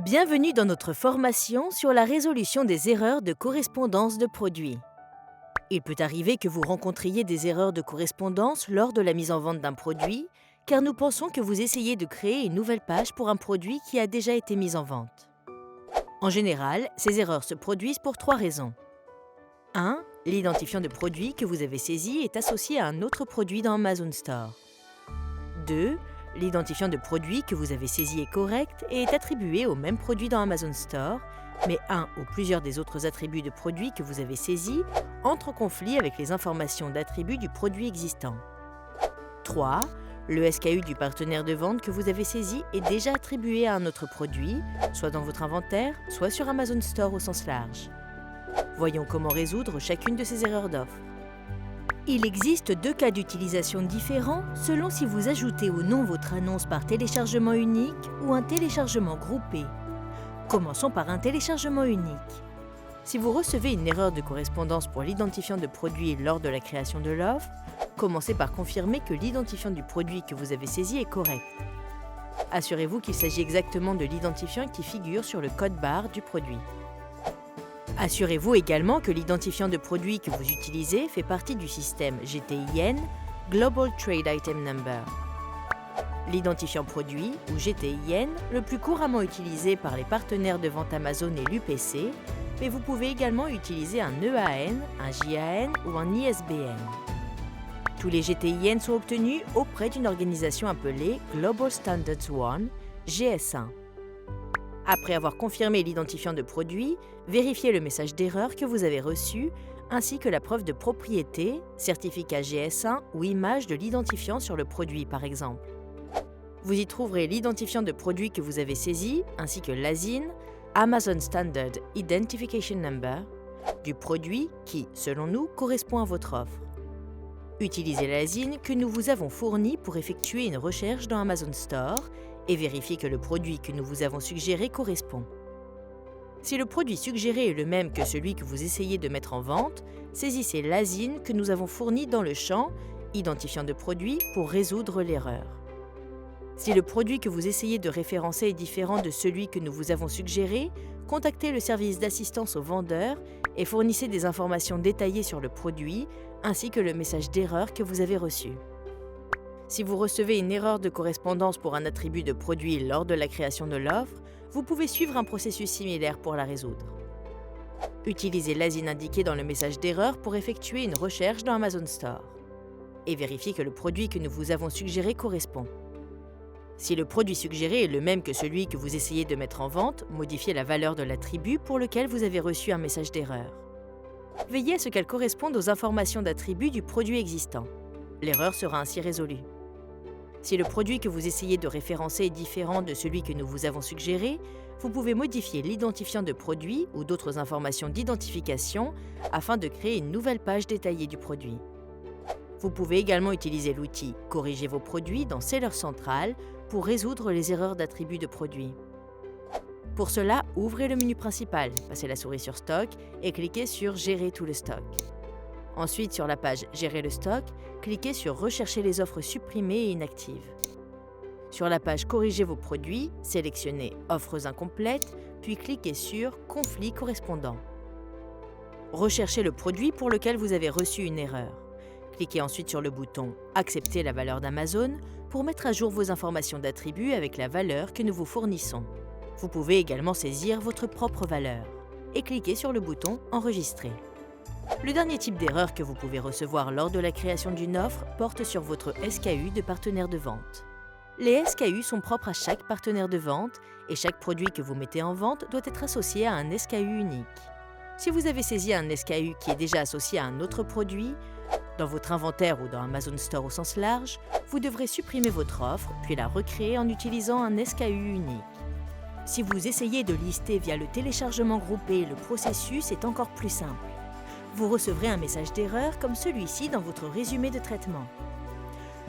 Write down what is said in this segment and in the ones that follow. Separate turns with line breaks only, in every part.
Bienvenue dans notre formation sur la résolution des erreurs de correspondance de produits. Il peut arriver que vous rencontriez des erreurs de correspondance lors de la mise en vente d'un produit, car nous pensons que vous essayez de créer une nouvelle page pour un produit qui a déjà été mis en vente. En général, ces erreurs se produisent pour 3 raisons. 1. L'identifiant de produit que vous avez saisi est associé à un autre produit dans Amazon Store. 2. L'identifiant de produit que vous avez saisi est correct et est attribué au même produit dans Amazon Store, mais un ou plusieurs des autres attributs de produits que vous avez saisis entrent en conflit avec les informations d'attributs du produit existant. 3. Le SKU du partenaire de vente que vous avez saisi est déjà attribué à un autre produit, soit dans votre inventaire, soit sur Amazon Store au sens large. Voyons comment résoudre chacune de ces erreurs d'offre. Il existe 2 cas d'utilisation différents selon si vous ajoutez ou non votre annonce par téléchargement unique ou un téléchargement groupé. Commençons par un téléchargement unique. Si vous recevez une erreur de correspondance pour l'identifiant de produit lors de la création de l'offre, commencez par confirmer que l'identifiant du produit que vous avez saisi est correct. Assurez-vous qu'il s'agit exactement de l'identifiant qui figure sur le code barre du produit. Assurez-vous également que l'identifiant de produit que vous utilisez fait partie du système GTIN, Global Trade Item Number. L'identifiant produit, ou GTIN, le plus couramment utilisé par les partenaires de vente Amazon est l'UPC, mais vous pouvez également utiliser un EAN, un JAN ou un ISBN. Tous les GTIN sont obtenus auprès d'une organisation appelée Global Standards One, GS1. Après avoir confirmé l'identifiant de produit, vérifiez le message d'erreur que vous avez reçu, ainsi que la preuve de propriété, certificat GS1 ou image de l'identifiant sur le produit par exemple. Vous y trouverez l'identifiant de produit que vous avez saisi, ainsi que l'ASIN, Amazon Standard Identification Number, du produit qui, selon nous, correspond à votre offre. Utilisez l'ASIN que nous vous avons fourni pour effectuer une recherche dans Amazon Store et vérifiez que le produit que nous vous avons suggéré correspond. Si le produit suggéré est le même que celui que vous essayez de mettre en vente, saisissez l'ASIN que nous avons fourni dans le champ « Identifiant de produit » pour résoudre l'erreur. Si le produit que vous essayez de référencer est différent de celui que nous vous avons suggéré, contactez le service d'assistance au vendeur et fournissez des informations détaillées sur le produit, ainsi que le message d'erreur que vous avez reçu. Si vous recevez une erreur de correspondance pour un attribut de produit lors de la création de l'offre, vous pouvez suivre un processus similaire pour la résoudre. Utilisez l'ASIN indiqué dans le message d'erreur pour effectuer une recherche dans Amazon Store et vérifiez que le produit que nous vous avons suggéré correspond. Si le produit suggéré est le même que celui que vous essayez de mettre en vente, modifiez la valeur de l'attribut pour lequel vous avez reçu un message d'erreur. Veillez à ce qu'elle corresponde aux informations d'attribut du produit existant. L'erreur sera ainsi résolue. Si le produit que vous essayez de référencer est différent de celui que nous vous avons suggéré, vous pouvez modifier l'identifiant de produit ou d'autres informations d'identification afin de créer une nouvelle page détaillée du produit. Vous pouvez également utiliser l'outil « Corriger vos produits » dans Seller Central pour résoudre les erreurs d'attributs de produits. Pour cela, ouvrez le menu principal, passez la souris sur Stock et cliquez sur « Gérer tout le stock ». Ensuite, sur la page « Gérer le stock », cliquez sur « Rechercher les offres supprimées et inactives ». Sur la page « Corriger vos produits », sélectionnez « Offres incomplètes », puis cliquez sur « Conflit correspondant ». Recherchez le produit pour lequel vous avez reçu une erreur. Cliquez ensuite sur le bouton « Accepter la valeur d'Amazon » pour mettre à jour vos informations d'attribut avec la valeur que nous vous fournissons. Vous pouvez également saisir votre propre valeur et cliquez sur le bouton « Enregistrer ». Le dernier type d'erreur que vous pouvez recevoir lors de la création d'une offre porte sur votre SKU de partenaire de vente. Les SKU sont propres à chaque partenaire de vente et chaque produit que vous mettez en vente doit être associé à un SKU unique. Si vous avez saisi un SKU qui est déjà associé à un autre produit, dans votre inventaire ou dans Amazon Store au sens large, vous devrez supprimer votre offre puis la recréer en utilisant un SKU unique. Si vous essayez de lister via le téléchargement groupé, le processus est encore plus simple. Vous recevrez un message d'erreur comme celui-ci dans votre résumé de traitement.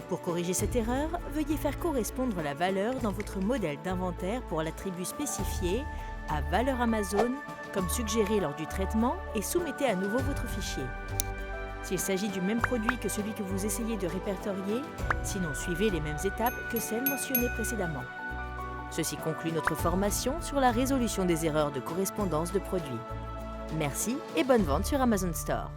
Pour corriger cette erreur, veuillez faire correspondre la valeur dans votre modèle d'inventaire pour l'attribut spécifié à valeur Amazon comme suggéré lors du traitement et soumettez à nouveau votre fichier. S'il s'agit du même produit que celui que vous essayez de répertorier, sinon suivez les mêmes étapes que celles mentionnées précédemment. Ceci conclut notre formation sur la résolution des erreurs de correspondance de produits. Merci et bonne vente sur Amazon Store.